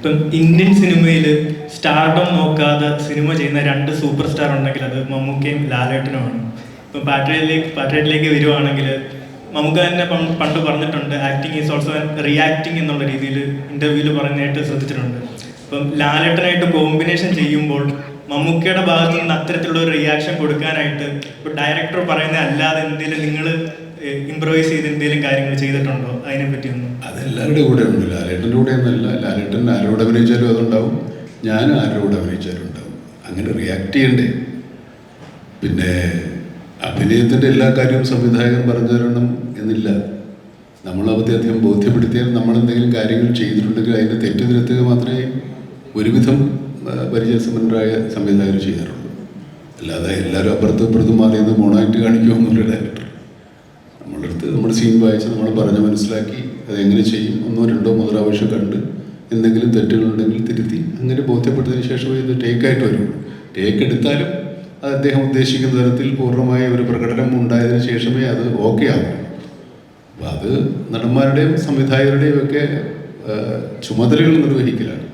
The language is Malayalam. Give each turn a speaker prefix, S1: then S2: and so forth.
S1: ഇപ്പം ഇന്ത്യൻ സിനിമയിൽ സ്റ്റാർഡം നോക്കാതെ സിനിമ ചെയ്യുന്ന രണ്ട് സൂപ്പർ സ്റ്റാർ ഉണ്ടെങ്കിൽ അത് മമ്മൂക്കയും ലാലേട്ടനുമാണ്. ഇപ്പം പാട്രിയറ്റിലേക്ക് വരുവാണെങ്കിൽ മമ്മൂക്ക തന്നെ പണ്ട് പറഞ്ഞിട്ടുണ്ട്, ആക്ടിങ് ഈസ് ഓൾസോ റിയാക്ടിങ് എന്നുള്ള രീതിയിൽ ഇൻ്റർവ്യൂവിൽ പറയുന്നതായിട്ട് ശ്രദ്ധിച്ചിട്ടുണ്ട്. ഇപ്പം ലാലേട്ടനായിട്ട് കോമ്പിനേഷൻ ചെയ്യുമ്പോൾ മമ്മൂക്കയുടെ ഭാഗത്തു നിന്ന് അത്തരത്തിലുള്ള ഒരു റിയാക്ഷൻ കൊടുക്കാനായിട്ട് ഇപ്പോൾ ഡയറക്ടർ പറയുന്നത് അല്ലാതെ എന്തെങ്കിലും നിങ്ങൾ ഇംപ്രവൈസ് ചെയ്ത് എന്തെങ്കിലും കാര്യങ്ങൾ ചെയ്തിട്ടുണ്ടോ? അതിനെപ്പറ്റി ഒന്നും.
S2: അതെല്ലാവരുടെ കൂടെ ഉണ്ട്. ലാലേട്ടൻ്റെ കൂടെ ഒന്നല്ല. ലാലേട്ടൻ ആരോട് അഭിനയിച്ചാലും അതുണ്ടാവും, ഞാൻ ആരോട് അഭിനയിച്ചാലും ഉണ്ടാവും. അങ്ങനെ റിയാക്ട് ചെയ്യണ്ടേ? പിന്നെ അഭിനയത്തിൻ്റെ എല്ലാ കാര്യവും സംവിധായകൻ പറഞ്ഞു തരണം എന്നില്ല. നമ്മളധികം ബോധ്യപ്പെടുത്തിയാൽ നമ്മളെന്തെങ്കിലും കാര്യങ്ങൾ ചെയ്തിട്ടുണ്ടെങ്കിൽ അതിൻ്റെ തെറ്റ് തിരുത്തുക മാത്രമേ ഒരുവിധം പരിചയസമ്പന്നരായ സംവിധായകർ ചെയ്യാറുള്ളൂ. അല്ലാതെ എല്ലാവരും അപ്പുറത്തും ഇപ്പുറത്തും മാറി നിന്ന് മോണായിട്ട് കാണിക്കുമെന്നുള്ള ഡയറക്ടർ നമ്മളുടെ അടുത്ത് നമ്മുടെ സീൻ വായിച്ച് നമ്മൾ പറഞ്ഞ് മനസ്സിലാക്കി അതെങ്ങനെ ചെയ്യും ഒന്നോ രണ്ടോ പ്രാവശ്യം കണ്ട് എന്തെങ്കിലും തെറ്റുകളുണ്ടെങ്കിൽ തിരുത്തി അങ്ങനെ ബോധ്യപ്പെട്ടതിന് ശേഷമേ ഇത് ടേക്കായിട്ട് വരുള്ളൂ. ടേക്ക് എടുത്താലും അത് അദ്ദേഹം ഉദ്ദേശിക്കുന്ന തരത്തിൽ പൂർണ്ണമായ ഒരു പ്രകടനം ഉണ്ടായതിനു ശേഷമേ അത് ഓക്കെ ആകും. അപ്പോൾ അത് നടന്മാരുടെയും സംവിധായകരുടെയും ഒക്കെ ചുമതലകൾ നിർവഹിക്കലാണ്.